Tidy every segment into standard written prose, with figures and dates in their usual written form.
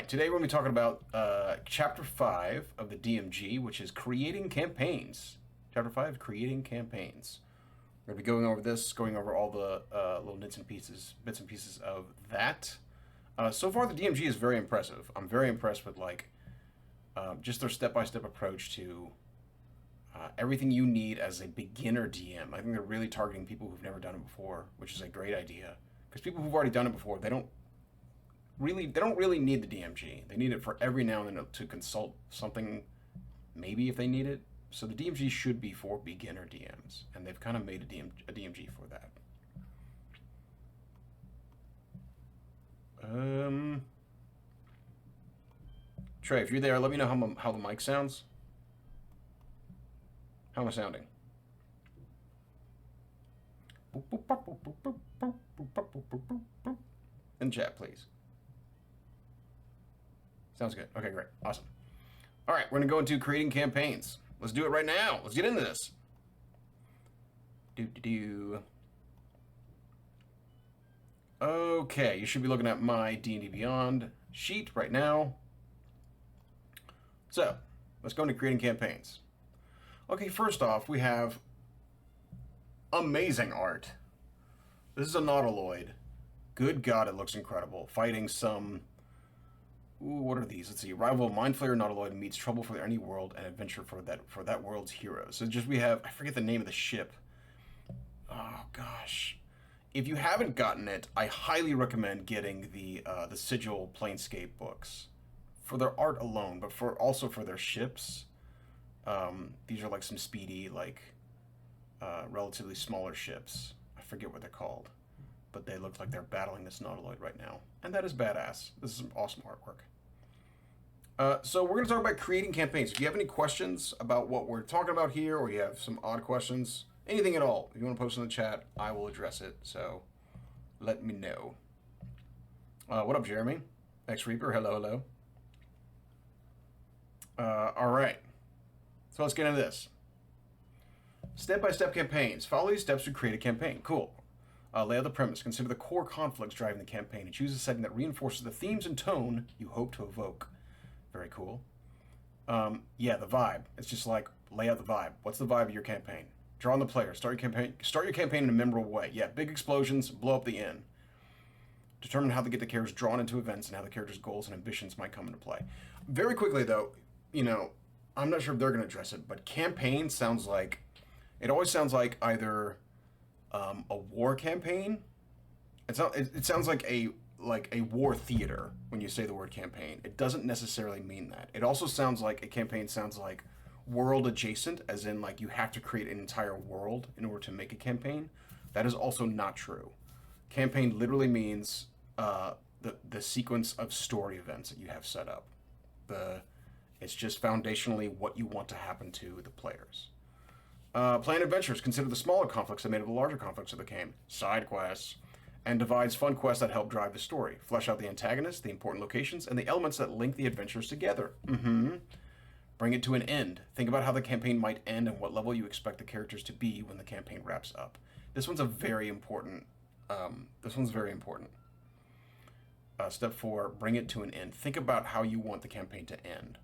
right, today we're going to be talking about Chapter 5 of the DMG, which is Creating Campaigns. Chapter 5, Creating Campaigns. We're going to be going over this, going over all the little bits and pieces of that. So far, the DMG is very impressive. I'm very impressed with, just their step-by-step approach to everything you need as a beginner DM. I think they're really targeting people who've never done it before, which is a great idea. Because people who've already done it before, they don't really need the DMG. They need it for every now and then to consult something, maybe if they need it. So the DMG should be for beginner DMs, and they've kind of made a DMG for that. Trey, if you're there, let me know how the mic sounds. How am I sounding? In chat, please. Sounds good. Okay, great. Awesome. All right, we're going to go into creating campaigns. Let's do it right now. Let's get into this. Okay, you should be looking at my D&D Beyond sheet right now. So, let's go into creating campaigns. Okay, first off, we have amazing art. This is a Nautiloid. Good God, it looks incredible. Fighting some... Ooh, what are these? Let's see. Rival Mind Flayer Nautiloid meets trouble for any world and adventure for that world's heroes. So just we have... I forget the name of the ship. Oh, gosh. If you haven't gotten it, I highly recommend getting the Sigil Planescape books. For their art alone, but also for their ships. These are like some speedy, relatively smaller ships. I forget what they're called. But they look like they're battling this Nautiloid right now. And that is badass. This is some awesome artwork. So we're going to talk about creating campaigns. If you have any questions about what we're talking about here, or you have some odd questions, anything at all, if you want to post in the chat, I will address it. So let me know. What up, Jeremy? X Reaper, hello, hello. All right. So let's get into this. Step-by-step campaigns. Follow these steps to create a campaign. Cool. Lay out the premise. Consider the core conflicts driving the campaign and choose a setting that reinforces the themes and tone you hope to evoke. Very cool. Yeah, the vibe. It's just like, lay out the vibe. What's the vibe of your campaign? Draw on the player. Start your campaign in a memorable way. Yeah, big explosions, blow up the inn. Determine how to get the characters drawn into events and how the characters' goals and ambitions might come into play. Very quickly, though, I'm not sure if they're going to address it, but campaign sounds like... It always sounds like either... a war campaign. It sounds like a war theater when you say the word campaign. It doesn't necessarily mean that. It also sounds like a campaign sounds like world adjacent, as in like you have to create an entire world in order to make a campaign. That is also not true. Campaign literally means the sequence of story events that you have set up. It's just foundationally what you want to happen to the players. Plan adventures. Consider the smaller conflicts that made up the larger conflicts of the game. Side quests. And divides fun quests that help drive the story. Flesh out the antagonists, the important locations, and the elements that link the adventures together. Bring it to an end. Think about how the campaign might end and what level you expect the characters to be when the campaign wraps up. This one's very important. Step 4, bring it to an end. Think about how you want the campaign to end.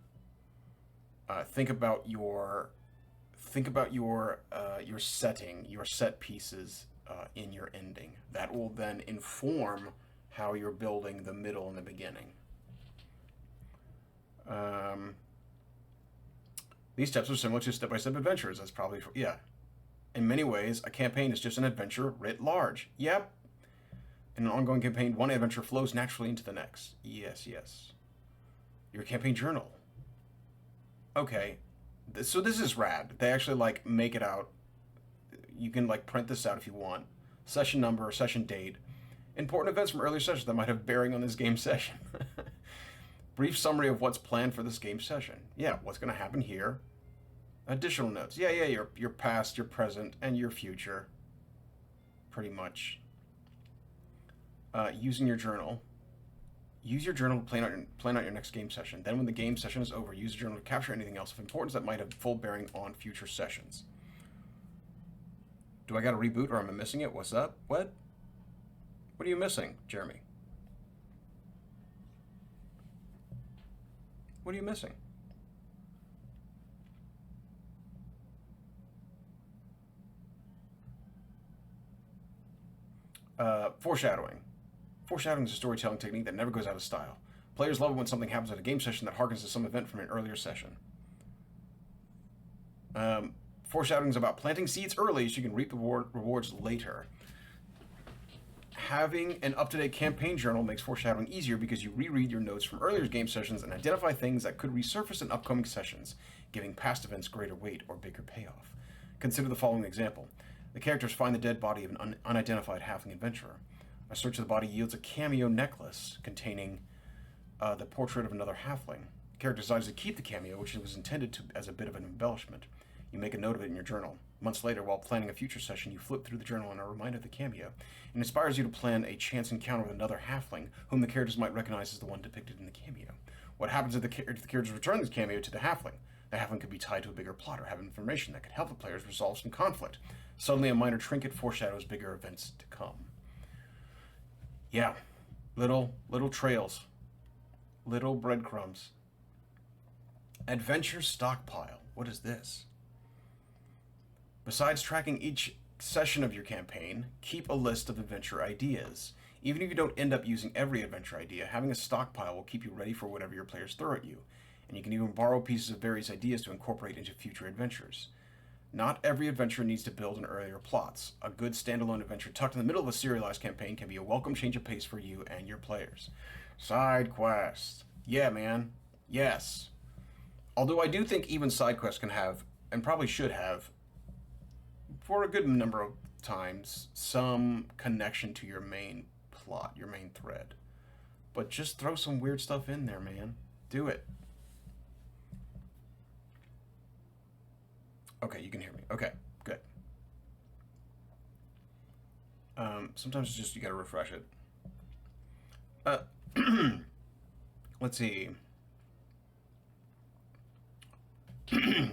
Think about your setting, your set pieces in your ending. That will then inform how you're building the middle and the beginning. These steps are similar to step-by-step adventures. That's probably, yeah. In many ways, a campaign is just an adventure writ large. Yep. In an ongoing campaign, one adventure flows naturally into the next. Yes, yes. Your campaign journal. Okay. So this is rad. They actually make it out. You can print this out if you want. Session number, session date. Important events from earlier sessions that might have bearing on this game session. Brief summary of what's planned for this game session. Yeah, what's going to happen here. Additional notes. Yeah, your past, your present, and your future. Pretty much. Using your journal. Use your journal to plan out your next game session. Then when the game session is over, use your journal to capture anything else of importance that might have full bearing on future sessions. Do I got to reboot or am I missing it? What's up? What? What are you missing, Jeremy? What are you missing? Foreshadowing. Foreshadowing is a storytelling technique that never goes out of style. Players love it when something happens at a game session that harkens to some event from an earlier session. Foreshadowing is about planting seeds early so you can reap the rewards later. Having an up-to-date campaign journal makes foreshadowing easier because you reread your notes from earlier game sessions and identify things that could resurface in upcoming sessions, giving past events greater weight or bigger payoff. Consider the following example. The characters find the dead body of an unidentified halfling adventurer. A search of the body yields a cameo necklace containing the portrait of another halfling. The character decides to keep the cameo, which was intended as a bit of an embellishment. You make a note of it in your journal. Months later, while planning a future session, you flip through the journal and are reminded of the cameo. It inspires you to plan a chance encounter with another halfling, whom the characters might recognize as the one depicted in the cameo. What happens if the characters return this cameo to the halfling? The halfling could be tied to a bigger plot or have information that could help the players resolve some conflict. Suddenly, a minor trinket foreshadows bigger events to come. Yeah, little trails, little breadcrumbs. Adventure stockpile. What is this? Besides tracking each session of your campaign, keep a list of adventure ideas. Even if you don't end up using every adventure idea, having a stockpile will keep you ready for whatever your players throw at you, and you can even borrow pieces of various ideas to incorporate into future adventures. Not every adventure needs to build on earlier plots. A good standalone adventure tucked in the middle of a serialized campaign can be a welcome change of pace for you and your players. Side quest. Yeah, man. Yes. Although I do think even side quests can have, and probably should have, for a good number of times, some connection to your main plot, your main thread. But just throw some weird stuff in there, man. Do it. Okay, you can hear me. Okay, good. Sometimes it's just you gotta refresh it. Let's see.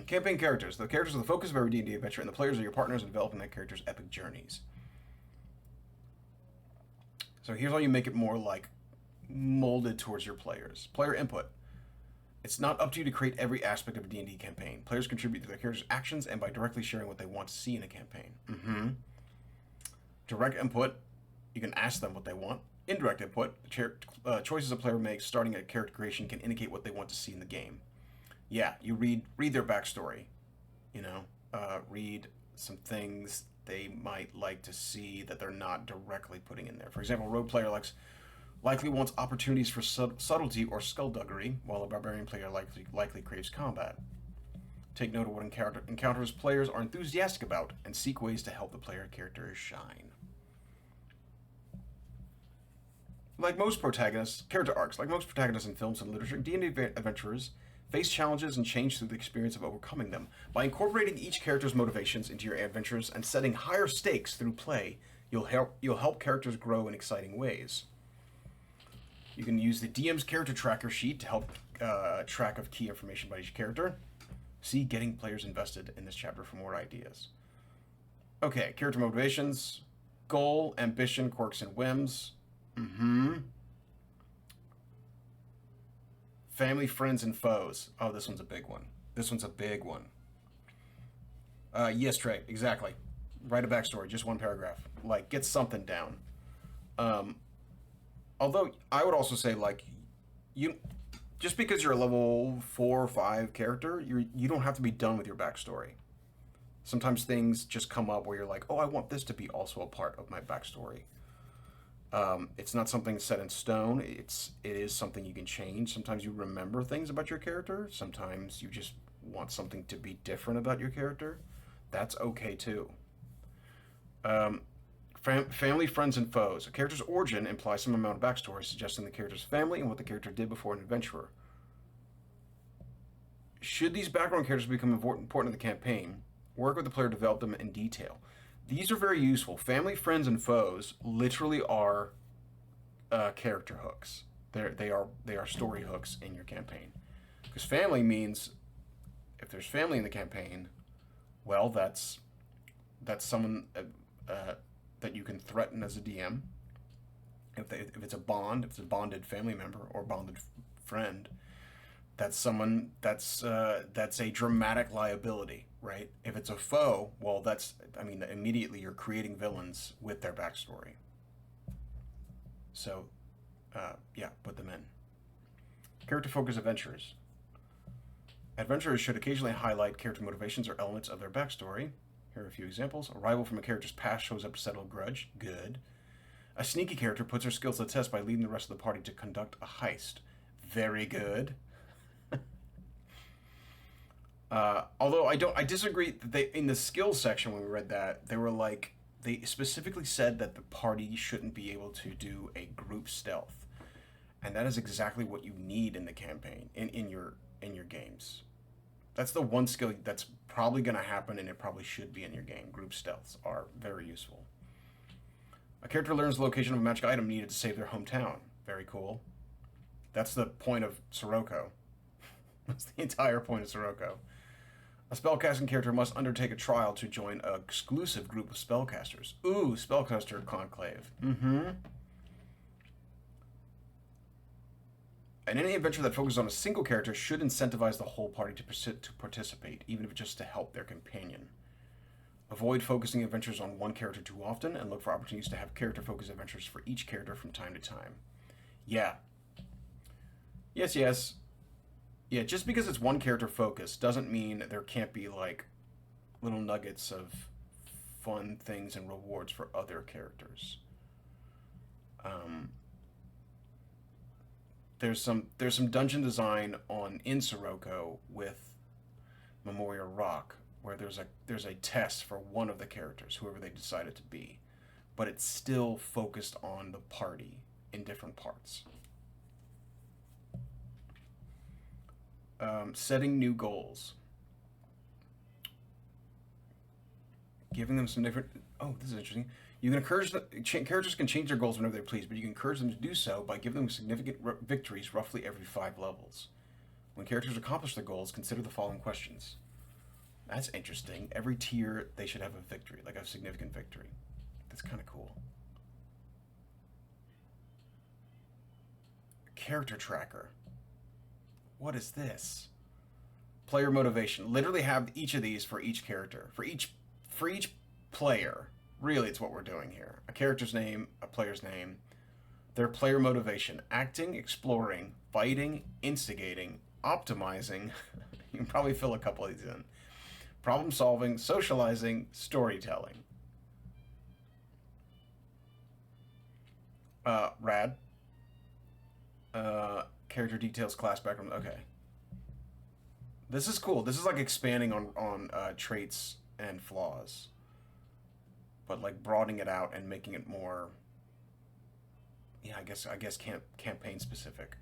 Campaign characters. The characters are the focus of every D&D adventure, and the players are your partners in developing that character's epic journeys. So here's how you make it more like molded towards your players. Player input. It's not up to you to create every aspect of a D&D campaign. Players contribute to their characters' actions and by directly sharing what they want to see in a campaign. Direct input. You can ask them what they want. Indirect input. Choices a player makes starting at character creation can indicate what they want to see in the game. Yeah, you read their backstory, read some things they might like to see that they're not directly putting in there. For example, a rogue player likely wants opportunities for subtlety or skullduggery, while a barbarian player likely craves combat. Take note of what encounters players are enthusiastic about, and seek ways to help the player characters shine. Like most protagonists, character arcs, like most protagonists in films and literature, D&D adventurers face challenges and change through the experience of overcoming them. By incorporating each character's motivations into your adventures and setting higher stakes through play, you'll help characters grow in exciting ways. You can use the DM's character tracker sheet to help track of key information about each character. See getting players invested in this chapter for more ideas. Okay, character motivations, goal, ambition, quirks, and whims. Family, friends, and foes. Oh, this one's a big one. Yes, Trey, exactly. Write a backstory, just one paragraph. Like, get something down. Although, I would also say, just because you're a level 4 or 5 character, you don't have to be done with your backstory. Sometimes things just come up where you're like, oh, I want this to be also a part of my backstory. It's not something set in stone. It is something you can change. Sometimes you remember things about your character. Sometimes you just want something to be different about your character. That's okay too. Family, friends, and foes. A character's origin implies some amount of backstory, suggesting the character's family and what the character did before an adventurer. Should these background characters become important in the campaign, work with the player to develop them in detail. These are very useful. Family, friends, and foes literally are character hooks. They are story hooks in your campaign. Because family means, if there's family in the campaign, well, that's someone that you can threaten as a DM. If it's a bond, if it's a bonded family member or bonded friend, That's someone that's a dramatic liability, right? If it's a foe, well, I mean, immediately you're creating villains with their backstory. So, yeah, put them in. Character focused adventures. Adventurers should occasionally highlight character motivations or elements of their backstory. Here are a few examples. A rival from a character's past shows up to settle a grudge. Good. A sneaky character puts her skills to the test by leading the rest of the party to conduct a heist. Very good. Although I disagree. They in the skills section when we read that they were like they specifically said that the party shouldn't be able to do a group stealth, and that is exactly what you need in the campaign in your games. That's the one skill that's probably going to happen, and it probably should be in your game. Group stealths are very useful. A character learns the location of a magic item needed to save their hometown. Very cool. That's the point of Sirocco. That's the entire point of Sirocco. A spellcasting character must undertake a trial to join an exclusive group of spellcasters. Ooh, spellcaster conclave. Mm-hmm. And any adventure that focuses on a single character should incentivize the whole party to participate, even if it's just to help their companion. Avoid focusing adventures on one character too often, and look for opportunities to have character-focused adventures for each character from time to time. Yeah. Yes, yes. Yeah, just because it's one character focused doesn't mean there can't be, like, little nuggets of fun things and rewards for other characters. There's some dungeon design in Sirocco with Memoria Rock where there's a test for one of the characters, whoever they decided to be, but it's still focused on the party in different parts. Setting new goals, giving them some different. Oh, this is interesting. You can encourage characters can change their goals whenever they please, but you can encourage them to do so by giving them significant victories roughly every 5 levels. When characters accomplish their goals, consider the following questions. That's interesting. Every tier, they should have a victory, like a significant victory. That's kind of cool. Character tracker. What is this? Player motivation. Literally have each of these for each character. For each player. Really, it's what we're doing here. A character's name, a player's name, their player motivation. Acting, exploring, fighting, instigating, optimizing. You can probably fill a couple of these in. Problem solving, socializing, storytelling. Rad. Character details, class background. Okay. This is cool. This is like expanding on traits and flaws, but like broadening it out and making it more. Yeah, I guess campaign specific.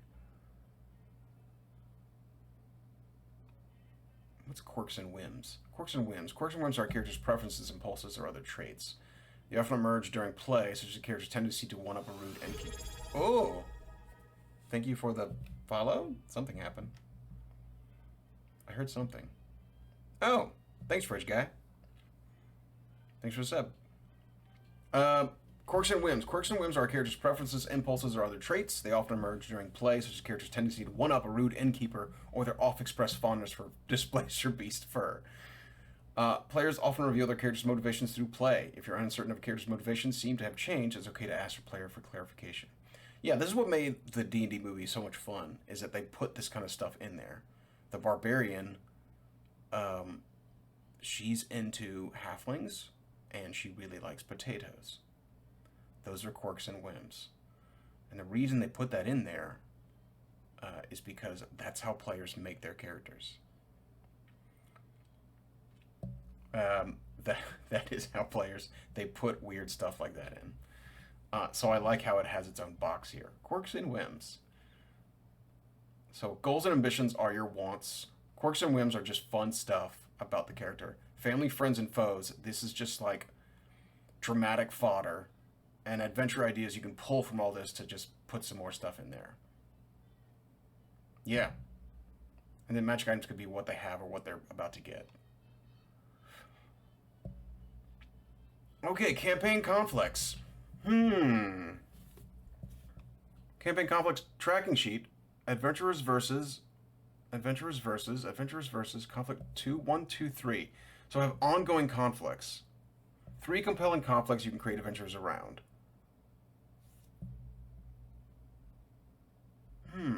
What's quirks and whims? Quirks and whims. Quirks and whims are characters' preferences, impulses, or other traits. They often emerge during play, such as a character's tendency to one-up a route and keep. Oh. Thank you for the follow. Something happened. I heard something. Oh, thanks, Fridge Guy. Thanks for the sub. Quirks and whims. Quirks and whims are a character's preferences, impulses, or other traits. They often emerge during play, such as a character's tendency to one-up a rude innkeeper or their off-expressed fondness for displaced or beast fur. Players often reveal their character's motivations through play. If you're uncertain of a character's motivations seem to have changed, it's okay to ask your player for clarification. Yeah, this is what made the D&D movie so much fun, is that they put this kind of stuff in there. The barbarian, she's into halflings, and she really likes potatoes. Those are quirks and whims. And the reason they put that in there is because that's how players make their characters. That is how players, they put weird stuff like that in. So I like how it has its own box here. Quirks and whims. So goals and ambitions are your wants. Quirks and whims are just fun stuff about the character. Family, friends, and foes. This is just like dramatic fodder and adventure ideas you can pull from all this to just put some more stuff in there. Yeah. And then magic items could be what they have or what they're about to get. Okay, campaign conflicts. Campaign conflicts tracking sheet. Adventurers versus Adventurers versus, conflict 2, 1, 2, 3. So I have ongoing conflicts. 3 compelling conflicts you can create adventures around. Hmm.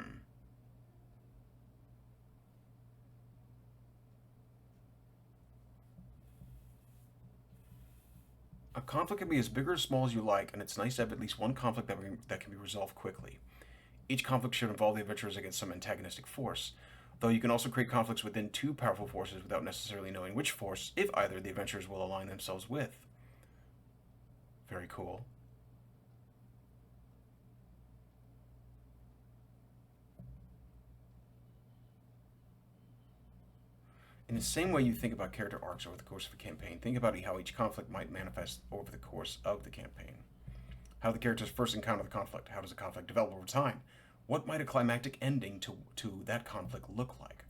A conflict can be as big or as small as you like, and it's nice to have at least one conflict that can be resolved quickly. Each conflict should involve the adventurers against some antagonistic force, though you can also create conflicts within 2 powerful forces without necessarily knowing which force, if either, the adventurers will align themselves with. Very cool. In the same way you think about character arcs over the course of a campaign, think about how each conflict might manifest over the course of the campaign. How the characters first encounter the conflict. How does the conflict develop over time? What might a climactic ending to that conflict look like?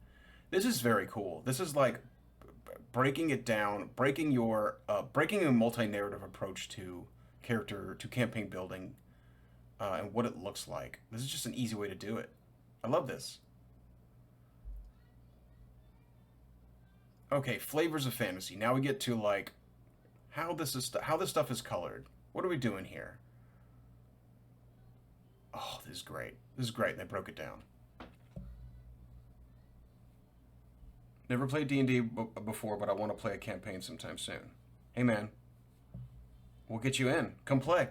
This is very cool. This is like breaking it down, breaking a multi-narrative approach to campaign building, and what it looks like. This is just an easy way to do it. I love this. Okay, flavors of fantasy. Now we get to like how this stuff is colored. What are we doing here? Oh, this is great. This is great. They broke it down. Never played D&D before, but I want to play a campaign sometime soon. Hey man, we'll get you in. Come play.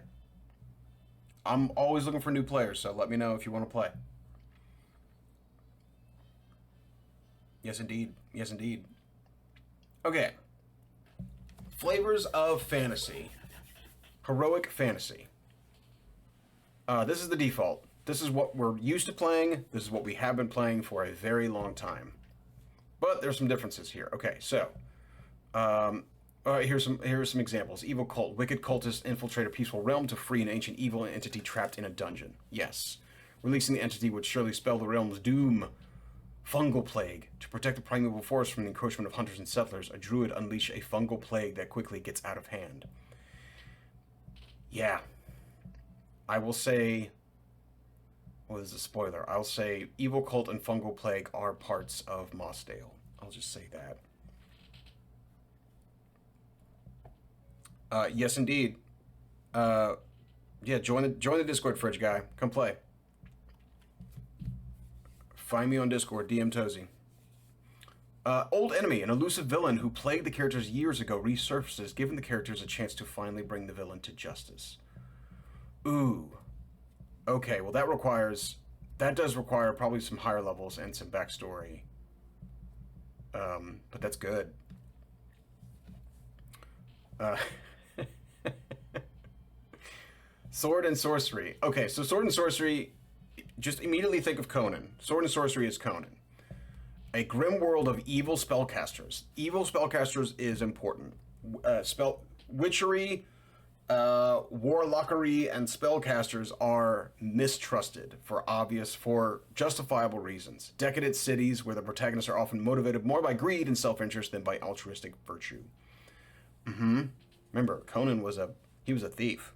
I'm always looking for new players, so let me know if you want to play. Yes, indeed. Yes, indeed. Okay. Flavors of fantasy. Heroic fantasy. This is the default. This is what we're used to playing. This is what we have been playing for a very long time. But there's some differences here. Okay, so here are some examples. Evil cult. Wicked cultists infiltrate a peaceful realm to free an ancient evil entity trapped in a dungeon. Yes. Releasing the entity would surely spell the realm's doom. Fungal plague. To protect the primeval forest from the encroachment of hunters and settlers, a druid unleash a fungal plague that quickly gets out of hand. Yeah. I will say... Well, this is a spoiler. I'll say Evil Cult and Fungal Plague are parts of Mossdale. I'll just say that. Yes, indeed. Yeah, join the Discord, Fridge Guy. Come play. Find me on Discord, DM Tozy. Old enemy, an elusive villain who plagued the characters years ago, resurfaces, giving the characters a chance to finally bring the villain to justice. Ooh. Okay, well that does require probably some higher levels and some backstory. But that's good. Sword and sorcery. Okay, so sword and sorcery, just immediately think of Conan. Sword and sorcery is Conan. A grim world of evil spellcasters. Evil spellcasters is important. Witchery, warlockery, and spellcasters are mistrusted for justifiable reasons. Decadent cities where the protagonists are often motivated more by greed and self-interest than by altruistic virtue. Remember, Conan was a thief.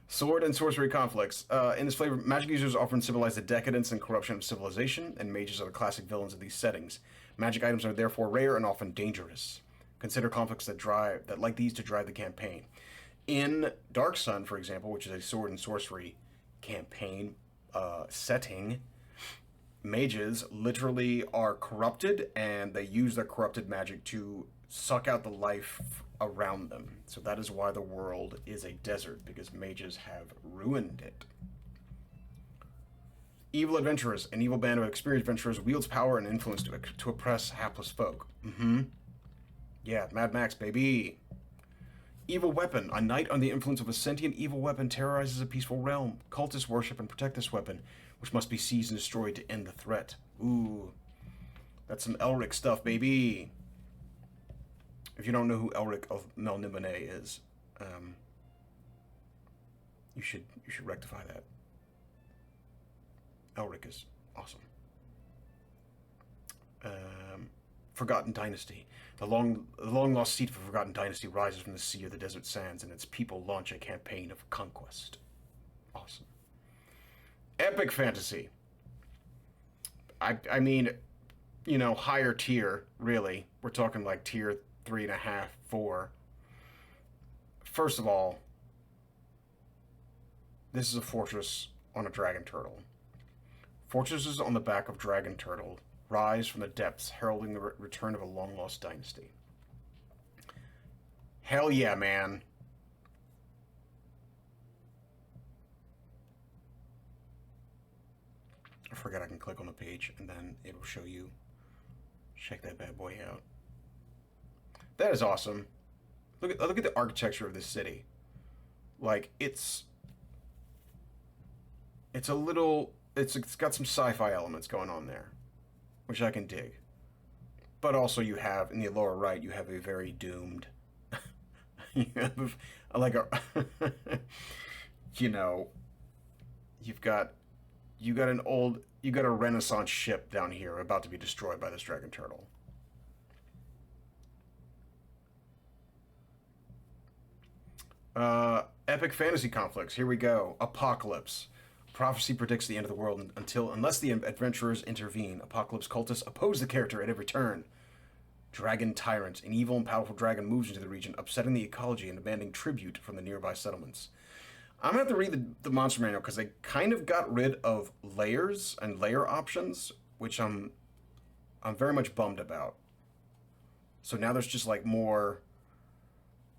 Sword and sorcery conflicts. In this flavor, magic users often symbolize the decadence and corruption of civilization, and mages are the classic villains of these settings. Magic items are therefore rare and often dangerous. Consider conflicts that like these to drive the campaign. In Dark Sun, for example, which is a sword and sorcery campaign setting, mages literally are corrupted, and they use their corrupted magic to suck out the life around them. So that is why the world is a desert, because mages have ruined it. Evil adventurers. An evil band of experienced adventurers wields power and influence to oppress hapless folk. Yeah, Mad Max, baby. Evil weapon. A knight under the influence of a sentient evil weapon terrorizes a peaceful realm. Cultists worship and protect this weapon, which must be seized and destroyed to end the threat. Ooh. That's some Elric stuff, baby. If you don't know who Elric of Melniboné is, you should rectify that. Elric is awesome. Forgotten Dynasty. The long lost seat of a forgotten dynasty rises from the sea of the desert sands, and its people launch a campaign of conquest. Awesome. Epic fantasy. I mean, you know, higher tier, really. We're talking like tier 3.5, 4. First of all, this is a fortress on a dragon turtle. Fortresses on the back of dragon turtle rise from the depths, heralding the return of a long lost dynasty. Hell yeah, man. I forgot I can click on the page and then it'll show you. Check that bad boy out. That is awesome. Look at the architecture of this city. Like it's a little it's got some sci-fi elements going on there, which I can dig. But also you have in the lower right you have a very doomed you have like a you know, you've got you got a Renaissance ship down here about to be destroyed by this dragon turtle. Epic fantasy conflicts. Here we go. Apocalypse. Prophecy predicts the end of the world unless the adventurers intervene. Apocalypse cultists oppose the character at every turn. Dragon tyrant. An evil and powerful dragon moves into the region, upsetting the ecology and demanding tribute from the nearby settlements. I'm gonna have to read the monster manual because they kind of got rid of layers and layer options, which I'm very much bummed about. So now there's just like more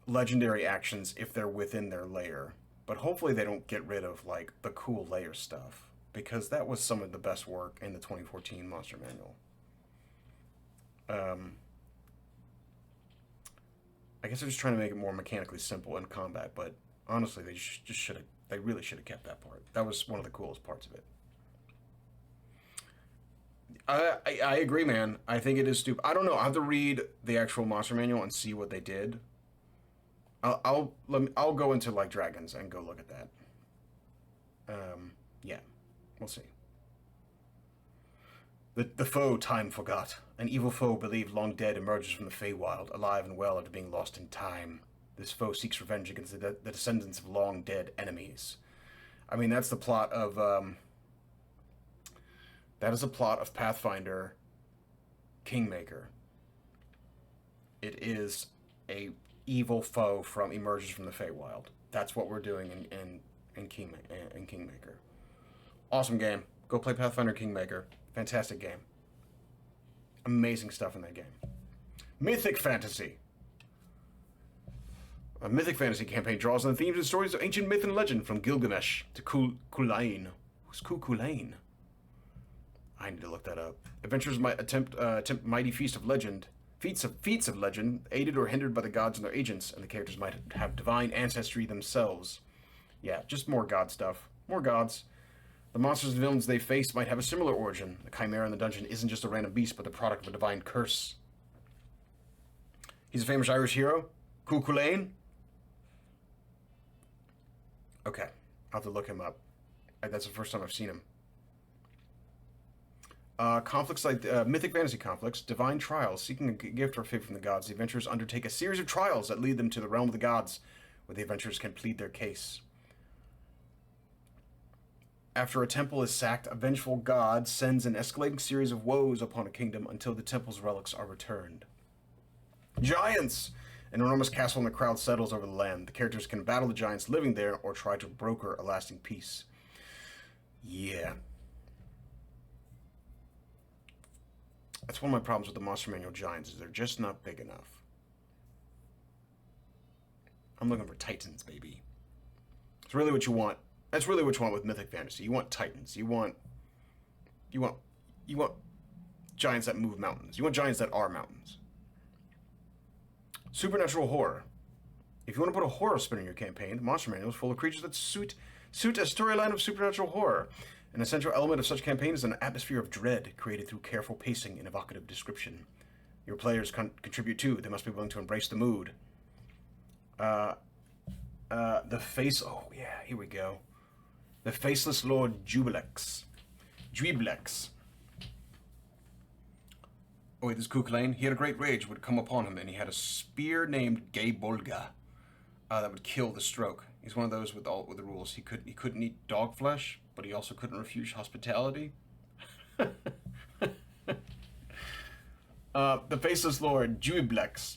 legendary actions if they're within their layer. But hopefully they don't get rid of like the cool layer stuff because that was some of the best work in the 2014 monster manual. I guess they're just trying to make it more mechanically simple in combat, but honestly, they really should have kept that part. That was one of the coolest parts of it. I agree, man. I think it is stupid. I don't know. I have to read the actual monster manual and see what they did. I'll go into like dragons and go look at that. Yeah, we'll see. The foe time forgot. An evil foe believed long dead emerges from the Feywild, alive and well after being lost in time. This foe seeks revenge against the descendants of long dead enemies. I mean, that's the plot of that is a plot of Pathfinder Kingmaker. It is a evil foe emerges from the Feywild. That's what we're doing in Kingmaker. Awesome game. Go play Pathfinder Kingmaker. Fantastic game. Amazing stuff in that game. Mythic fantasy. A mythic fantasy campaign draws on the themes and stories of ancient myth and legend, from Gilgamesh to Kulain. Who's Kulain? I need to look that up. Adventurers might attempt mighty feats of legend, aided or hindered by the gods and their agents, and the characters might have divine ancestry themselves. Yeah, just more god stuff. More gods. The monsters and villains they face might have a similar origin. The chimera in the dungeon isn't just a random beast, but the product of a divine curse. He's a famous Irish hero. Kulain. Okay, I'll have to look him up. That's the first time I've seen him. Conflicts like mythic fantasy conflicts, divine trials, seeking a gift or fate from the gods. The adventurers undertake a series of trials that lead them to the realm of the gods, where the adventurers can plead their case. After a temple is sacked, a vengeful god sends an escalating series of woes upon a kingdom until the temple's relics are returned. Giants! An enormous castle in the crowd settles over the land. The characters can battle the giants living there or try to broker a lasting peace. Yeah. That's one of my problems with the Monster Manual Giants, is they're just not big enough. I'm looking for Titans, baby. It's really what you want. That's really what you want with Mythic Fantasy. You want Titans. You want giants that move mountains. You want giants that are mountains. Supernatural horror. If you want to put a horror spin in your campaign, the Monster Manual is full of creatures that suit a storyline of supernatural horror. An essential element of such campaign is an atmosphere of dread created through careful pacing and evocative description. Your players contribute too. They must be willing to embrace the mood. Oh yeah, here we go. The Faceless Lord Dweeblex. Oh wait, this is Kulain. He had a great rage would come upon him, and he had a spear named Gay Bolga that would kill the stroke. He's one of those with the rules. He couldn't eat dog flesh, but he also couldn't refuse hospitality. The Faceless Lord, Juiblex,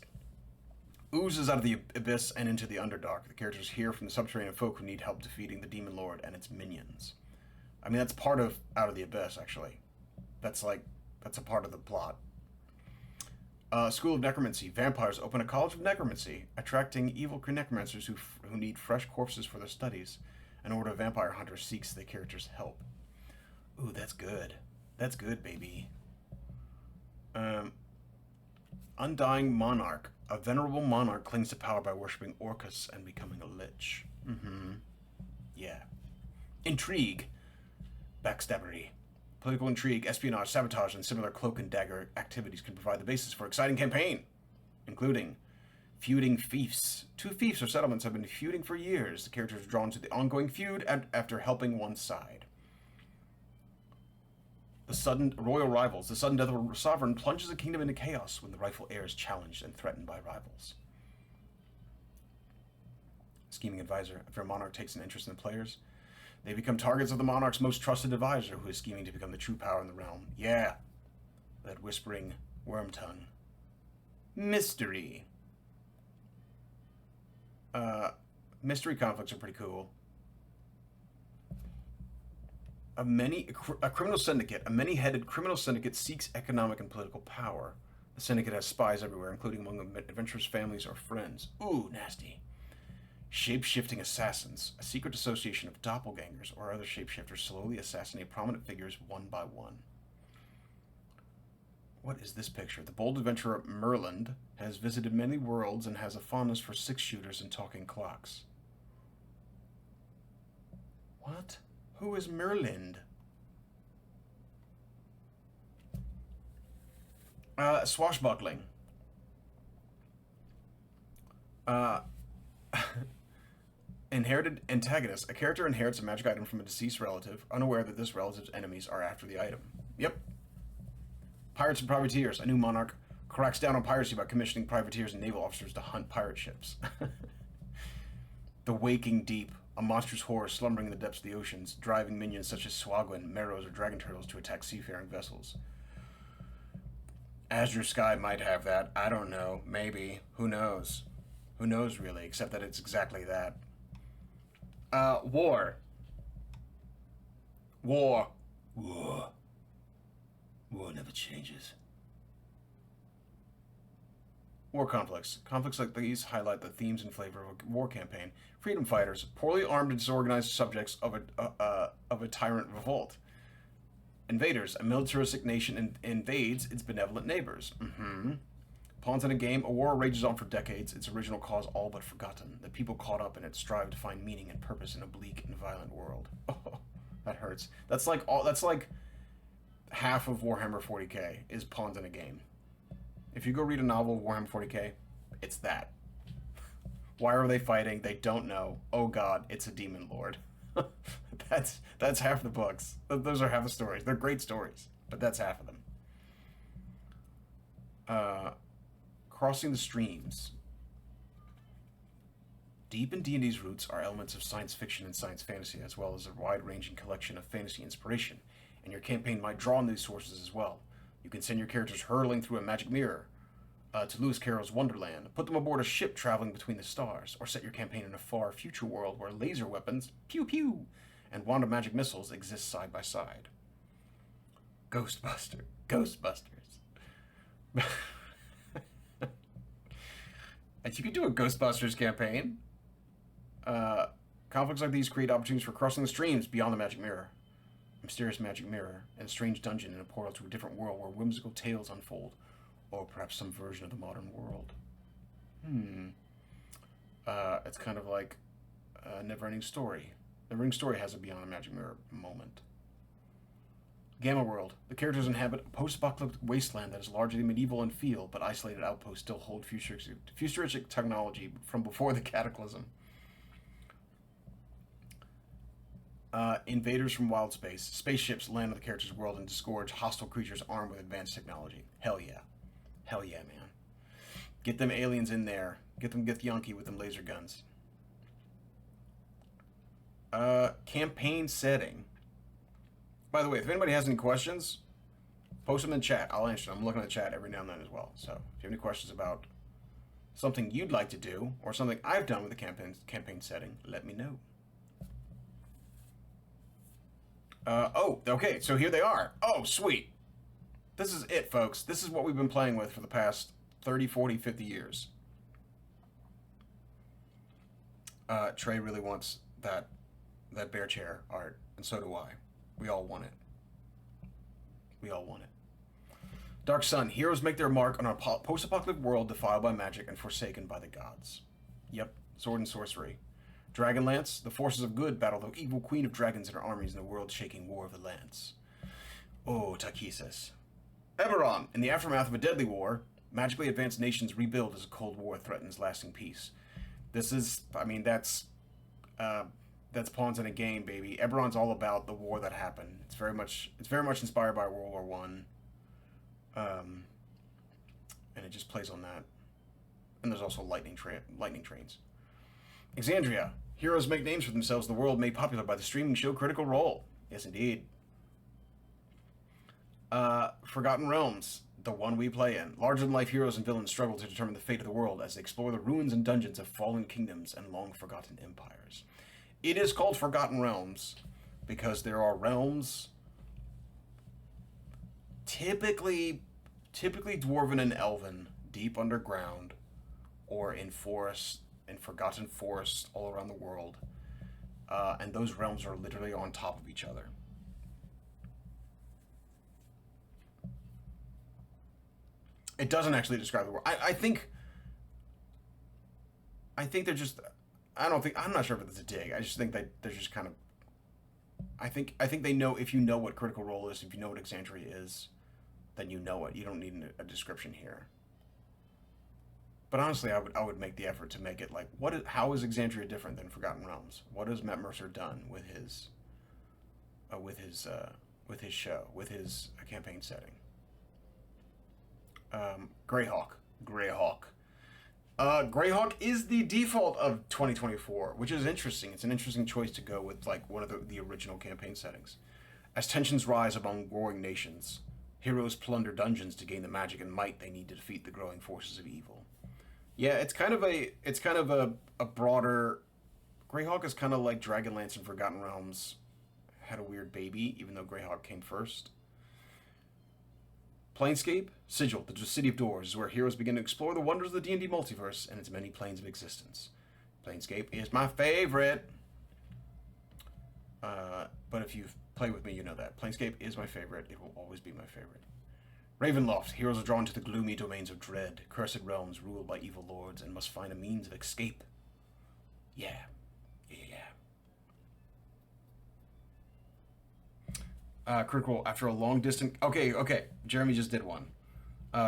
oozes out of the abyss and into the Underdark. The characters hear from the subterranean folk who need help defeating the Demon Lord and its minions. I mean, that's part of Out of the Abyss, actually. That's a part of the plot. School of Necromancy. Vampires open a college of necromancy, attracting evil necromancers who need fresh corpses for their studies. An order of vampire hunters seeks the characters' help. Ooh, that's good. That's good, baby. Undying Monarch. A venerable monarch clings to power by worshipping Orcus and becoming a lich. Yeah. Intrigue. Backstabbery. Political intrigue, espionage, sabotage, and similar cloak and dagger activities can provide the basis for exciting campaign, including feuding fiefs. Two fiefs or settlements have been feuding for years. The characters are drawn to the ongoing feud after helping one side. The sudden royal rivals. The sudden death of a sovereign plunges a kingdom into chaos when the rightful heir is challenged and threatened by rivals. Scheming advisor. If your monarch takes an interest in the players, they become targets of the monarch's most trusted advisor, who is scheming to become the true power in the realm. Yeah, that whispering worm tongue. Mystery. Mystery conflicts are pretty cool. A criminal syndicate, a many-headed criminal syndicate seeks economic and political power. The syndicate has spies everywhere, including among the adventurers' families or friends. Ooh, nasty. Shape-shifting assassins, a secret association of doppelgangers or other shapeshifters slowly assassinate prominent figures one by one. What is this picture? The bold adventurer Merlind has visited many worlds and has a fondness for six-shooters and talking clocks. What? Who is Merlind? Swashbuckling. Inherited antagonist. A character inherits a magic item from a deceased relative, unaware that this relative's enemies are after the item. Yep. Pirates and privateers. A new monarch cracks down on piracy by commissioning privateers and naval officers to hunt pirate ships. The Waking Deep. A monstrous horror slumbering in the depths of the oceans, driving minions such as Swagwin, Meros, or dragon turtles to attack seafaring vessels. Azure Sky might have that. I don't know. Maybe. Who knows? Who knows, really, except that it's exactly that. War. War. War. War never changes. War conflicts. Conflicts like these highlight the themes and flavor of a war campaign. Freedom fighters, poorly armed and disorganized subjects of a tyrant revolt. Invaders, a militaristic nation invades its benevolent neighbors. Pawns in a game, a war rages on for decades, its original cause all but forgotten. The people caught up in it strive to find meaning and purpose in a bleak and violent world. Oh, that hurts. That's like half of Warhammer 40k is pawns in a game. If you go read a novel of Warhammer 40k, it's that. Why are they fighting? They don't know. Oh god, it's a demon lord. That's half the books. Those are half the stories. They're great stories, but that's half of them. Crossing the streams. Deep in D&D's roots are elements of science fiction and science fantasy, as well as a wide-ranging collection of fantasy inspiration, and your campaign might draw on these sources as well. You can send your characters hurtling through a magic mirror to Lewis Carroll's Wonderland, put them aboard a ship traveling between the stars, or set your campaign in a far future world where laser weapons, pew pew, and wand of magic missiles exist side by side. Ghostbusters. And you could do a Ghostbusters campaign. Conflicts like these create opportunities for crossing the streams beyond the magic mirror. A mysterious magic mirror, and a strange dungeon in a portal to a different world where whimsical tales unfold, or perhaps some version of the modern world. It's kind of like a Neverending Story. Neverending Story has a Beyond a Magic Mirror moment. Gamma World. The characters inhabit a post-apocalyptic wasteland that is largely medieval in feel, but isolated outposts still hold futuristic technology from before the Cataclysm. Invaders from wild space. Spaceships land on the character's world and disgorge hostile creatures armed with advanced technology. Hell yeah. Hell yeah, man. Get them aliens in there. Get Yankee with them laser guns. Campaign setting. By the way, if anybody has any questions, post them in chat. I'll answer them. I'm looking at the chat every now and then as well. So if you have any questions about something you'd like to do or something I've done with the campaign setting, let me know. Oh, okay. So here they are. Oh, sweet. This is it, folks. This is what we've been playing with for the past 30, 40, 50 years. Trey really wants that bear chair art, and so do I. We all want it. We all want it. Dark Sun. Heroes make their mark on a post-apocalyptic world defiled by magic and forsaken by the gods. Yep. Sword and sorcery. Dragonlance. The forces of good battle the evil queen of dragons and her armies in the world-shaking War of the Lance. Oh, Takesis. Eberron. In the aftermath of a deadly war, magically advanced nations rebuild as a Cold War threatens lasting peace. This is, I mean, that's pawns in a game, baby. Eberron's all about the war that happened. It's very much inspired by World War One, and it just plays on that. And there's also lightning trains. Exandria. Heroes make names for themselves in the world made popular by the streaming show Critical Role. Yes, indeed. Forgotten Realms, the one we play in. Larger-than-life heroes and villains struggle to determine the fate of the world as they explore the ruins and dungeons of fallen kingdoms and long-forgotten empires. It is called Forgotten Realms because there are realms, typically dwarven and elven, deep underground, or in forests, in forgotten forests all around the world, and those realms are literally on top of each other. It doesn't actually describe the world. I think they're just. I'm not sure if it's a dig. I just think that they're just kind of. I think they know, if you know what Critical Role is, if you know what Exandria is, then you know it. You don't need a description here. But honestly, I would make the effort to make it like, how is Exandria different than Forgotten Realms? What has Matt Mercer done with his show, with his campaign setting? Greyhawk. Greyhawk is the default of 2024, which is interesting. It's an interesting choice to go with like one of the original campaign settings. As tensions rise among warring nations, heroes plunder dungeons to gain the magic and might they need to defeat the growing forces of evil. Yeah, it's kind of a broader. Greyhawk is kind of like Dragonlance and Forgotten Realms had a weird baby, even though Greyhawk came first. Planescape, Sigil, the City of Doors, is where heroes begin to explore the wonders of the D&D multiverse and its many planes of existence. Planescape is my favorite. But if you've played with me, you know that. Planescape is my favorite. It will always be my favorite. Ravenloft, heroes are drawn to the gloomy domains of dread, cursed realms ruled by evil lords, and must find a means of escape. Yeah. Critical after a long distant. Okay. Jeremy just did one.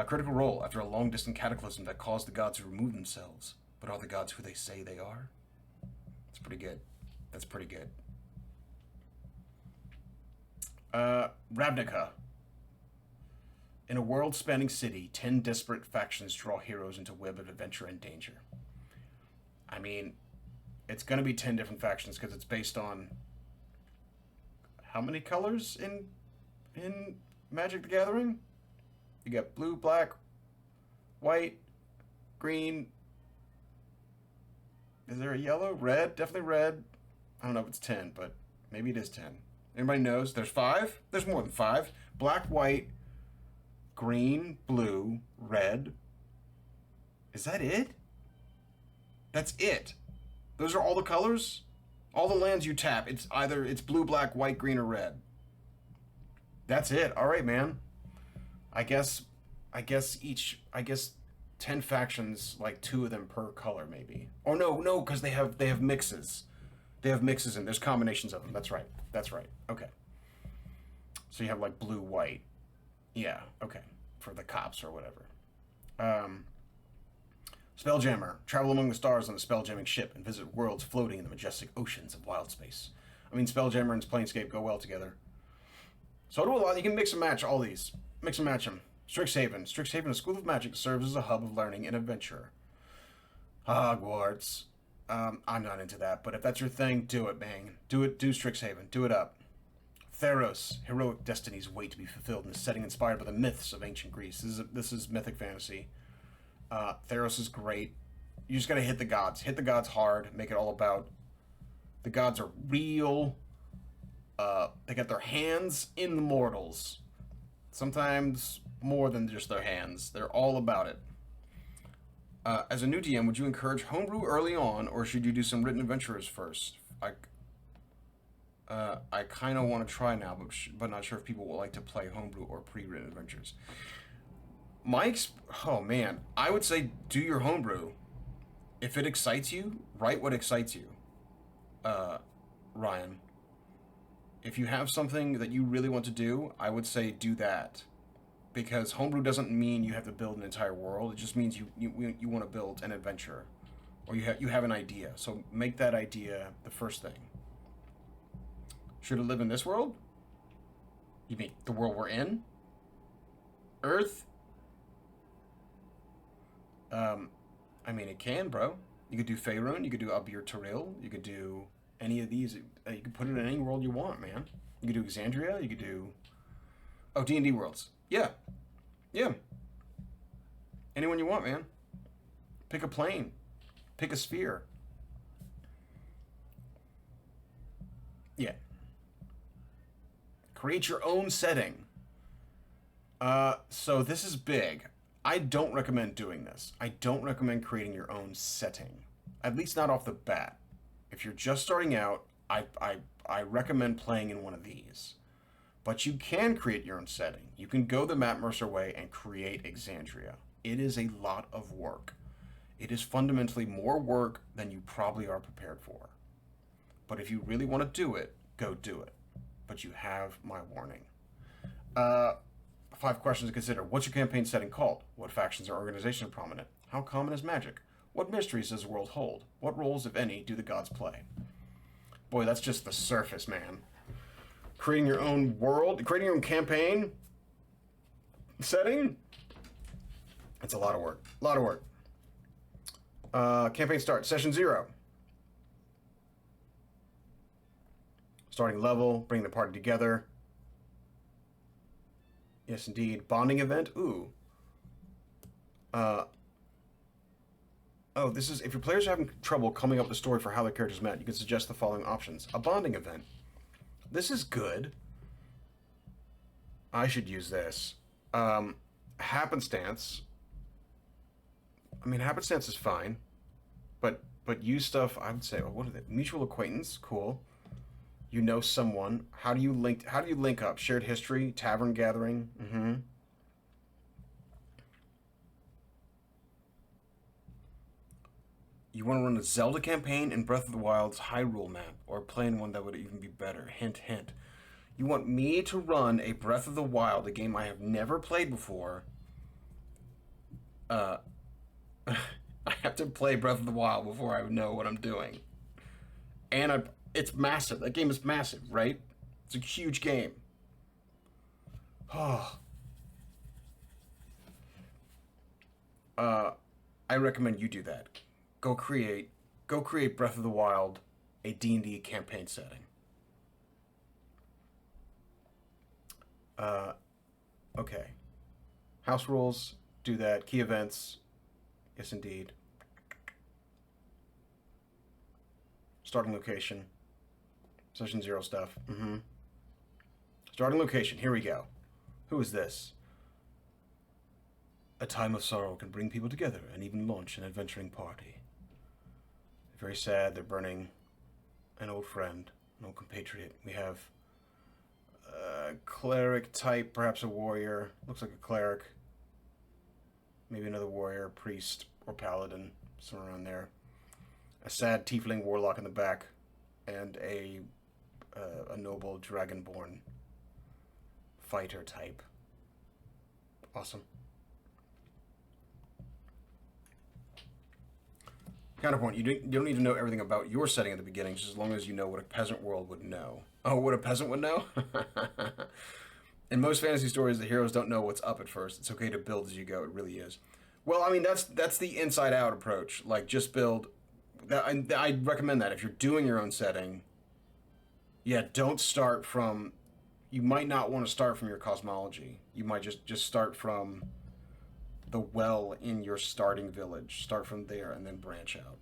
Critical Role after a long distant cataclysm that caused the gods to remove themselves. But are the gods who they say they are? That's pretty good. Ravnica. In a world-spanning city, 10 disparate factions draw heroes into a web of adventure and danger. I mean, it's going to be 10 different factions because it's based on how many colors in Magic the Gathering? You got blue, black, white, green. Is there a yellow? Red? Definitely red. I don't know if it's 10, but maybe it is 10. Anybody knows? There's 5? There's more than 5. Black, white, green, blue, red. Is that it? That's it. Those are all the colors? All the lands you tap, it's blue, black, white, green, or red. That's it. All right, man. I guess 10 factions, like 2 of them per color, maybe. Or no, because they have mixes. They have mixes and there's combinations of them. That's right. Okay. So you have like blue, white. Yeah. Okay. For the cops or whatever. Spelljammer. Travel among the stars on a spelljamming ship and visit worlds floating in the majestic oceans of wild space. I mean, Spelljammer and Planescape go well together. So do a lot. You can mix and match all these. Mix and match them. Strixhaven. Strixhaven, a school of magic, serves as a hub of learning and adventure. Hogwarts. I'm not into that, but if that's your thing, do it, man. Do it. Do Strixhaven. Do it up. Theros, heroic destinies wait to be fulfilled in a setting inspired by the myths of ancient Greece. This is mythic fantasy. Theros is great. You just gotta hit the gods. Hit the gods hard. Make it all about the gods are real. They got their hands in the mortals. Sometimes more than just their hands. They're all about it. As a new DM, would you encourage homebrew early on, or should you do some written adventures first? I kind of want to try now, but not sure if people will like to play homebrew or pre-written adventures. Oh man, I would say do your homebrew. If it excites you, write what excites you. Ryan. If you have something that you really want to do, I would say do that. Because homebrew doesn't mean you have to build an entire world. It just means you want to build an adventure, or you have an idea. So make that idea the first thing. Should it live in this world? You mean the world we're in? Earth? I mean, it can, bro. You could do Faerun. You could do Abir Toril. You could do any of these. You could put it in any world you want, man. You could do Exandria. You could do D&D worlds. Yeah. Yeah. Anyone you want, man. Pick a plane. Pick a sphere. Yeah. Create your own setting. So this is big. I don't recommend doing this. I don't recommend creating your own setting. At least not off the bat. If you're just starting out, I recommend playing in one of these. But you can create your own setting. You can go the Matt Mercer way and create Exandria. It is a lot of work. It is fundamentally more work than you probably are prepared for. But if you really want to do it, go do it. But you have my warning. 5 questions to consider. What's your campaign setting called? What factions or organizations are prominent? How common is magic? What mysteries does the world hold? What roles, if any, do the gods play? Boy, that's just the surface, man. Creating your own world, creating your own campaign setting. It's a lot of work. A lot of work. Campaign start. Session 0. Starting level. Bring the party together. Yes, indeed. Bonding event. Ooh. This is if your players are having trouble coming up with a story for how their characters met, you can suggest the following options. A bonding event. This is good. I should use this. Happenstance. I mean, happenstance is fine, but use stuff. I would say, what are they? Mutual acquaintance, cool. You know someone. How do you link up? Shared history, tavern gathering. Mm-hmm. You want to run a Zelda campaign in Breath of the Wild's Hyrule map, or plan one that would even be better. Hint, hint. You want me to run a Breath of the Wild, a game I have never played before. I have to play Breath of the Wild before I know what I'm doing. And it's massive. That game is massive, right? It's a huge game. Oh. I recommend you do that. Go create Breath of the Wild, a D&D campaign setting. Okay. House rules, do that. Key events, yes indeed. Starting location. Session 0 stuff. Mm-hmm. Starting location, here we go. Who is this? A time of sorrow can bring people together and even launch an adventuring party. Very sad, they're burning an old friend, an old compatriot. We have a cleric type, perhaps a warrior. Looks like a cleric. Maybe another warrior, priest, or paladin, somewhere around there. A sad tiefling warlock in the back, and a noble dragonborn fighter type. Awesome. Counterpoint, you don't need to know everything about your setting at the beginning, just as long as you know what a peasant world would know. Oh, what a peasant would know? In most fantasy stories, the heroes don't know what's up at first. It's okay to build as you go. It really is. Well, I mean, that's the inside-out approach. Like, just build. I'd recommend that if you're doing your own setting. Yeah, don't start from. You might not want to start from your cosmology. You might just start from the well in your starting village. Start from there and then branch out,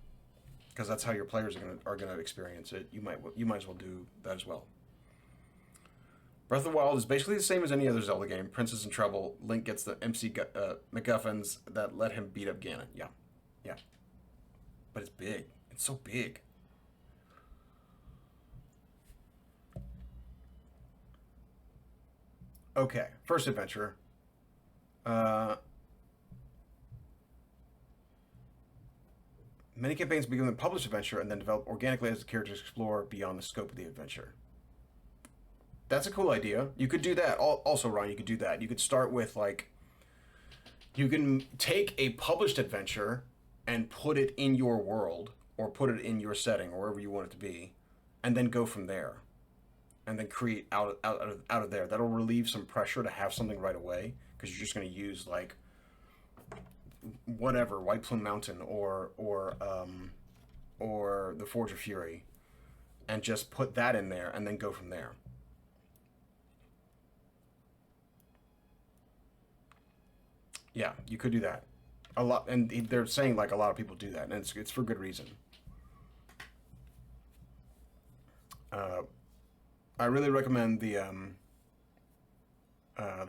because that's how your players are gonna experience it. You might as well do that as well. Breath of the Wild is basically the same as any other Zelda game. Princess in trouble. Link gets the MacGuffins that let him beat up Ganon. Yeah, yeah, but it's big. It's so big. Okay, first adventure. Uh, Many campaigns begin with a published adventure and then develop organically as the characters explore beyond the scope of the adventure. That's a cool idea. You could do that. Also, Ryan, you could do that. You could start with, like, you can take a published adventure and put it in your world or put it in your setting or wherever you want it to be, and then go from there, and then create out of there. That'll relieve some pressure to have something right away, because you're just going to use, like, whatever, White Plume Mountain or the Forge of Fury, and just put that in there and then go from there. Yeah, you could do that. A lot, and they're saying, like, a lot of people do that, and it's for good reason. Uh, I really recommend the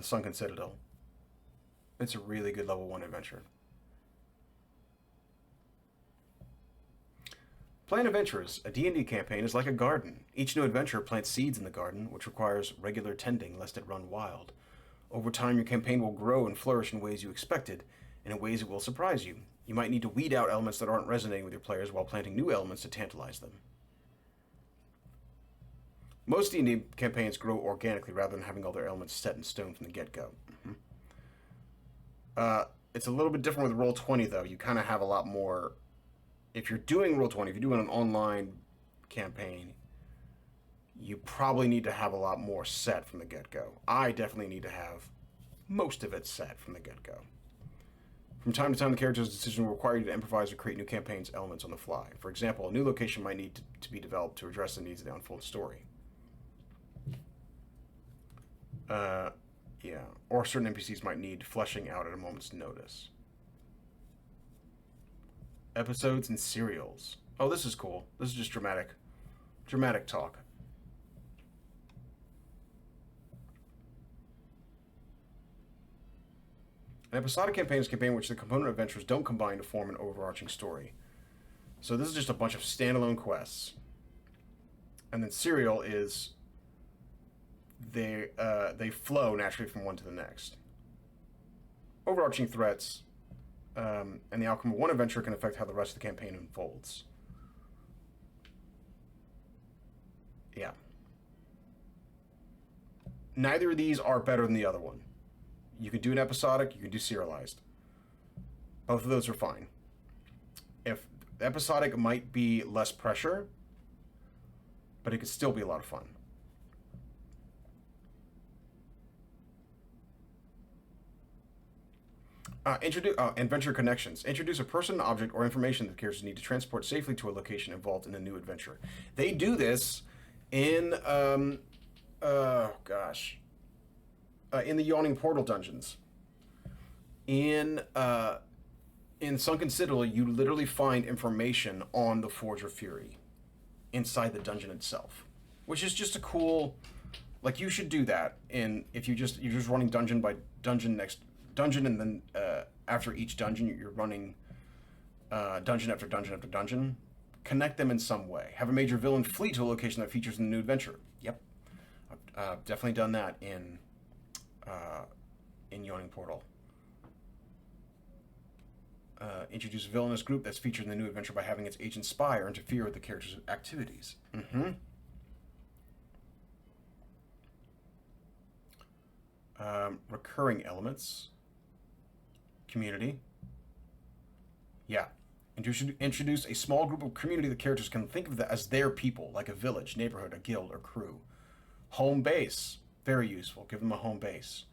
Sunken Citadel. It's a really good level 1 adventure. Plant Adventures, a D&D campaign, is like a garden. Each new adventure plants seeds in the garden, which requires regular tending lest it run wild. Over time, your campaign will grow and flourish in ways you expected, and in ways it will surprise you. You might need to weed out elements that aren't resonating with your players while planting new elements to tantalize them. Most D&D campaigns grow organically rather than having all their elements set in stone from the get-go. Mm-hmm. It's a little bit different with Roll20, though. You kind of have a lot more. If you're doing Roll20, if you're doing an online campaign, you probably need to have a lot more set from the get-go. I definitely need to have most of it set from the get-go. From time to time, the character's decision will require you to improvise or create new campaigns elements on the fly. For example, a new location might need to be developed to address the needs of the unfolded story. Yeah. Or certain NPCs might need fleshing out at a moment's notice. Episodes and serials. Oh, this is cool. This is just dramatic talk. An episodic campaign is a campaign in which the component adventures don't combine to form an overarching story. So this is just a bunch of standalone quests. And then serial is they flow naturally from one to the next. Overarching threats and the outcome of one adventure can affect how the rest of the campaign unfolds. Yeah. Neither of these are better than the other one. You can do an episodic, you can do serialized. Both of those are fine. If episodic might be less pressure, but it could still be a lot of fun. Adventure connections. Introduce a person, object, or information that the characters need to transport safely to a location involved in a new adventure. They do this in, in the Yawning Portal dungeons. In Sunken Citadel, you literally find information on the Forge of Fury inside the dungeon itself, which is just a cool. Like, you should do that. If you're just running dungeon by dungeon next dungeon, and then after each dungeon you're running dungeon after dungeon after dungeon. Connect them in some way. Have a major villain flee to a location that features in the new adventure. Yep, I've definitely done that in Yawning Portal. Introduce a villainous group that's featured in the new adventure by having its agent spy or interfere with the character's activities. Mm-hmm. Recurring elements. Community. Yeah. Introduce a small group of community the characters can think of as their people, like a village, neighborhood, a guild, or crew. Home base. Very useful. Give them a home base.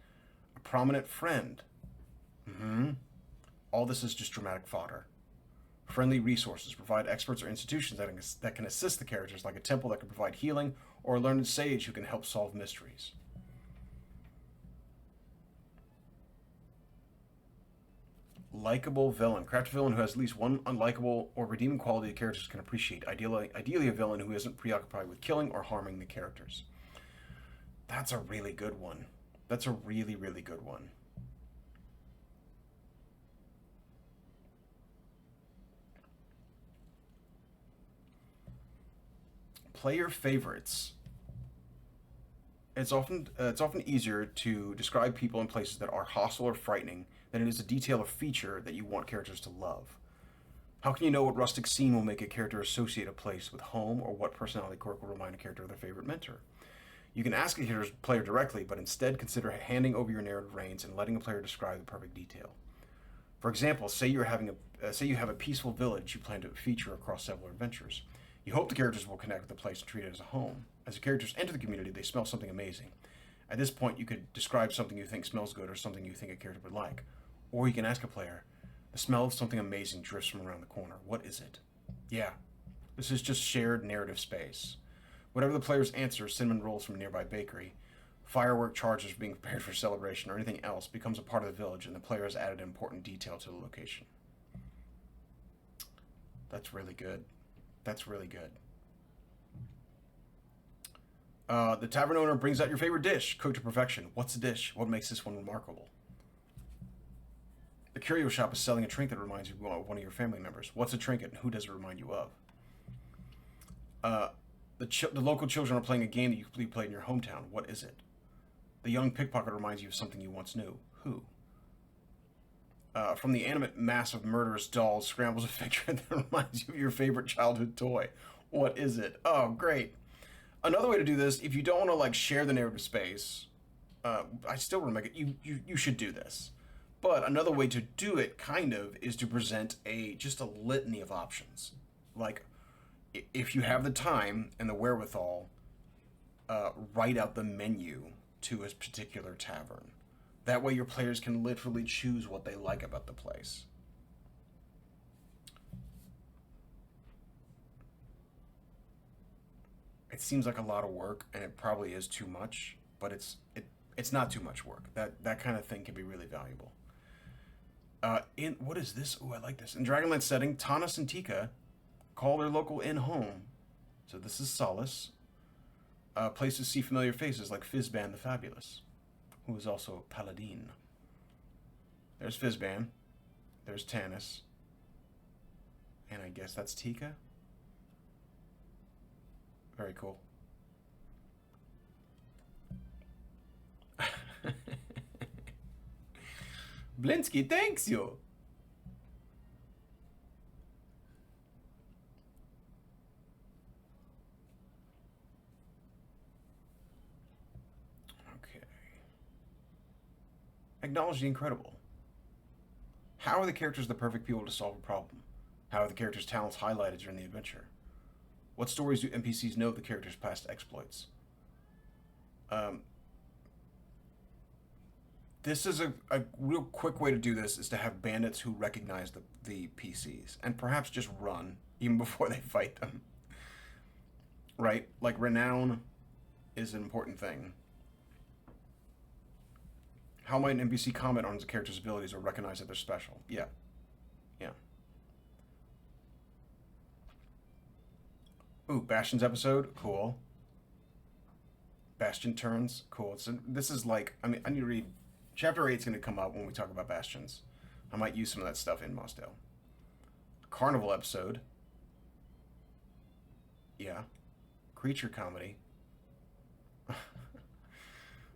A prominent friend. Mm-hmm. All this is just dramatic fodder friendly resources. Provide experts or institutions that can assist the characters, like a temple that can provide healing, or a learned sage who can help solve mysteries. Likeable villain. Craft a villain who has at least one unlikable or redeeming quality the characters can appreciate. Ideally a villain who isn't preoccupied with killing or harming the characters. That's a really good one. That's a really, really good one. Player favorites. It's often easier to describe people and places that are hostile or frightening than it is to detail a feature that you want characters to love. How can you know what rustic scene will make a character associate a place with home, or what personality quirk will remind a character of their favorite mentor? You can ask a player directly, but instead consider handing over your narrative reins and letting a player describe the perfect detail. For example, say you have a peaceful village you plan to feature across several adventures. You hope the characters will connect with the place and treat it as a home. As the characters enter the community, they smell something amazing. At this point, you could describe something you think smells good or something you think a character would like. Or you can ask a player, the smell of something amazing drifts from around the corner. What is it? Yeah, this is just shared narrative space. Whatever the player's answer, cinnamon rolls from a nearby bakery, firework charges being prepared for celebration, or anything else becomes a part of the village, and the player has added an important detail to the location. That's really good. That's really good. The tavern owner brings out your favorite dish, cooked to perfection. What's the dish? What makes this one remarkable? The curio shop is selling a trinket that reminds you of one of your family members. What's a trinket, and who does it remind you of? The local children are playing a game that you played in your hometown. What is it? The young pickpocket reminds you of something you once knew. Who? From the animate mass of murderous dolls scrambles a figure that reminds you of your favorite childhood toy. What is it? Oh, great. Another way to do this, if you don't want to like share the narrative space, I still want to make it. You should do this. But another way to do it, kind of, is to present just a litany of options. Like, if you have the time and the wherewithal, write out the menu to a particular tavern. That way your players can literally choose what they like about the place. It seems like a lot of work, and it probably is too much, but it's not too much work. That kind of thing can be really valuable. In what is this? Oh, I like this. In Dragonlance setting, Tanis and Tika call their local inn home. So this is Solace. Places see familiar faces like Fizban the Fabulous, who is also a paladin. There's Fizban. There's Tanis. And I guess that's Tika. Very cool. Blinsky thanks you. Okay. Acknowledge the incredible. How are the characters the perfect people to solve a problem? How are the characters' talents highlighted during the adventure? What stories do NPCs know of the characters' past exploits? This is a real quick way to do this is to have bandits who recognize the PCs and perhaps just run even before they fight them. Right? Like renown is an important thing. How might an NPC comment on the character's abilities or recognize that they're special? Yeah. Yeah. Ooh, Bastion's episode? Cool. Bastion turns? Cool. This is like, I mean, I need to read. Chapter 8 is going to come up when we talk about Bastions. I might use some of that stuff in Mossdale. Carnival episode. Yeah. Creature comedy.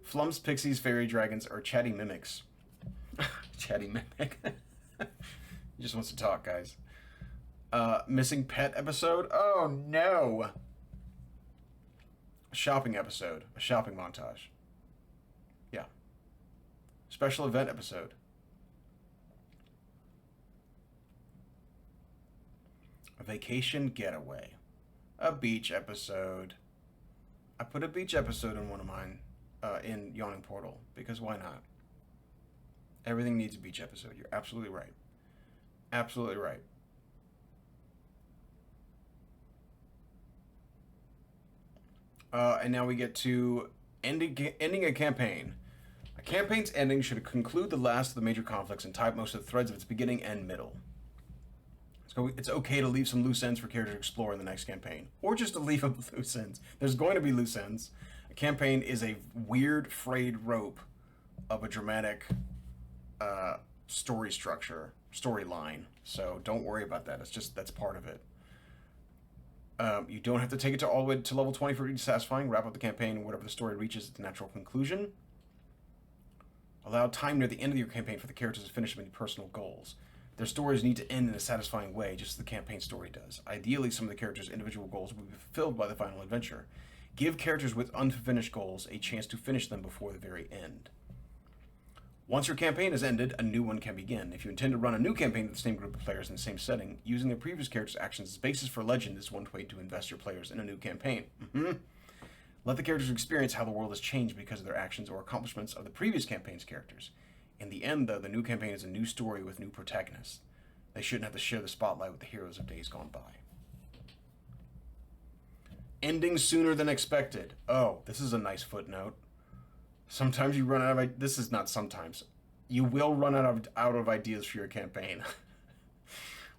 Flums, pixies, fairy dragons, or chatty mimics. Chatty mimic. He just wants to talk, guys. Missing pet episode. Oh no. A shopping episode. A shopping montage. Yeah. Special event episode. A vacation getaway. A beach episode. I put a beach episode in one of mine in Yawning Portal because why not? Everything needs a beach episode. You're absolutely right. Absolutely right. And now we get to ending a campaign. A campaign's ending should conclude the last of the major conflicts and tie up most of the threads of its beginning and middle. So it's okay to leave some loose ends for characters to explore in the next campaign, or just to leave up loose ends. There's going to be loose ends. A campaign is a weird frayed rope of a dramatic storyline. So don't worry about that. It's just that's part of it. You don't have to take it all the way to level 20 for it to be satisfying. Wrap up the campaign whenever the story reaches its natural conclusion. Allow time near the end of your campaign for the characters to finish many personal goals. Their stories need to end in a satisfying way, just as the campaign story does. Ideally, some of the characters' individual goals will be fulfilled by the final adventure. Give characters with unfinished goals a chance to finish them before the very end. Once your campaign is ended, a new one can begin. If you intend to run a new campaign with the same group of players in the same setting, using the previous character's actions as basis for legend is one way to invest your players in a new campaign. Let the characters experience how the world has changed because of their actions or accomplishments of the previous campaign's characters. In the end, though, the new campaign is a new story with new protagonists. They shouldn't have to share the spotlight with the heroes of days gone by. Ending sooner than expected. Oh, this is a nice footnote. Sometimes you run out of... This is not sometimes. You will run out of ideas for your campaign.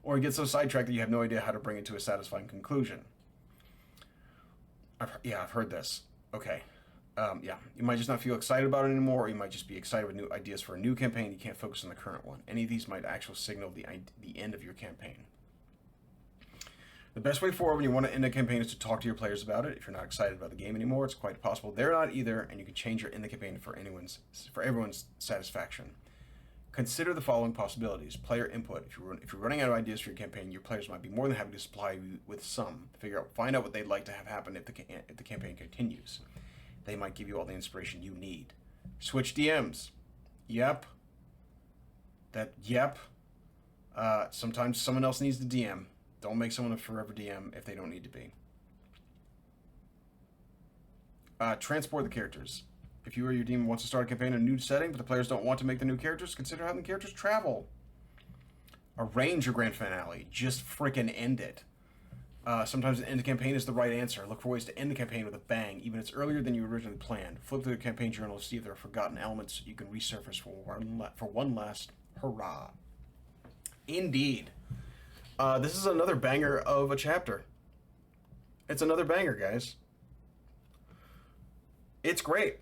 Or get so sidetracked that you have no idea how to bring it to a satisfying conclusion. I've heard this. Okay. You might just not feel excited about it anymore, or you might just be excited with new ideas for a new campaign. You can't focus on the current one. Any of these might actually signal the end of your campaign. The best way forward when you want to end a campaign is to talk to your players about it. If you're not excited about the game anymore, it's quite possible they're not either, and you can change your end the campaign for everyone's satisfaction. Consider the following possibilities. Player input. If you're running out of ideas for your campaign, your players might be more than happy to supply you with some. Find out what they'd like to have happen if the campaign continues. They might give you all the inspiration you need. Switch DMs. Yep. Sometimes someone else needs the DM. Don't make someone a forever DM if they don't need to be. Transport the characters. If you or your DM wants to start a campaign in a new setting, but the players don't want to make the new characters, consider having the characters travel. Arrange your grand finale. Just freaking end it. Sometimes the end of the campaign is the right answer. Look for ways to end the campaign with a bang, even if it's earlier than you originally planned. Flip through the campaign journal to see if there are forgotten elements you can resurface for one last hurrah. Indeed. This is another banger of a chapter. It's another banger, guys. It's great.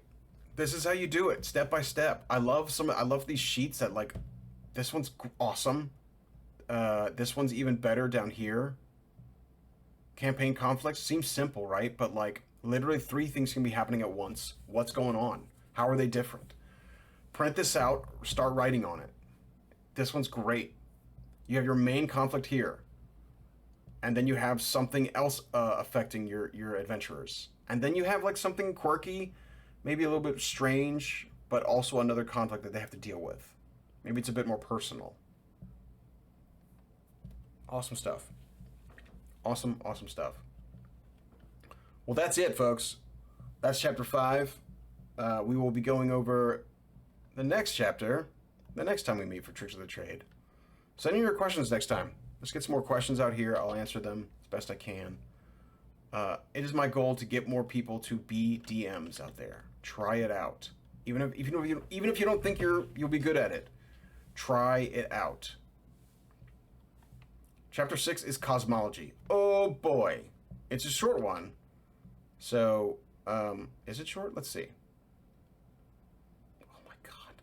This is how you do it, step by step. I love these sheets that, like, this one's awesome. This one's even better down here. Campaign conflicts seems simple, right? But, like, literally 3 things can be happening at once. What's going on? How are they different? Print this out, start writing on it. This one's great. You have your main conflict here. And then you have something else affecting your adventurers. And then you have, like, something quirky, maybe a little bit strange, but also another conflict that they have to deal with. Maybe it's a bit more personal. Awesome stuff. Awesome stuff. Well, that's it, folks. That's chapter 5. We will be going over the next chapter the next time we meet for Tricks of the Trade. Send in your questions next time. Let's get some more questions out here. I'll answer them as best I can. It is my goal to get more people to be DMs out there. Try it out. Even if you don't think you'll be good at it, try it out. Chapter 6 is cosmology. Oh boy, it's a short one. So, is it short? Let's see. Oh my god,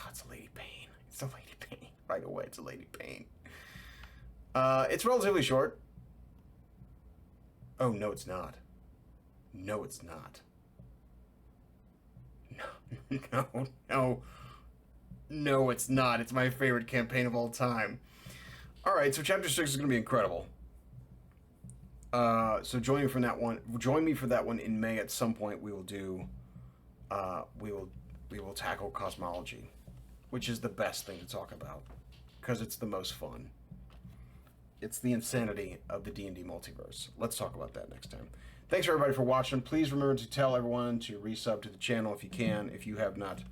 it's a Lady Pain. It's a Lady Pain. Right away, it's a Lady Pain. It's relatively short. Oh, no, it's not. No, it's not. No, it's not. It's my favorite campaign of all time. All right, so chapter 6 is going to be incredible. So join me for that one in May at some point. We will do. We will tackle cosmology, which is the best thing to talk about because it's the most fun. It's the insanity of the D&D multiverse. Let's talk about that next time. Thanks everybody for watching. Please remember to tell everyone to resub to the channel if you can. If you have not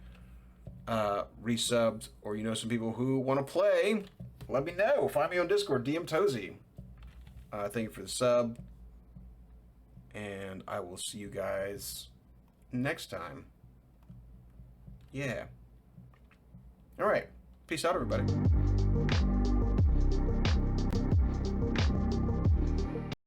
resubbed, or you know some people who want to play, let me know. Find me on Discord, DM Tozy. Thank you for the sub. And I will see you guys next time. Yeah. All right. Peace out, everybody.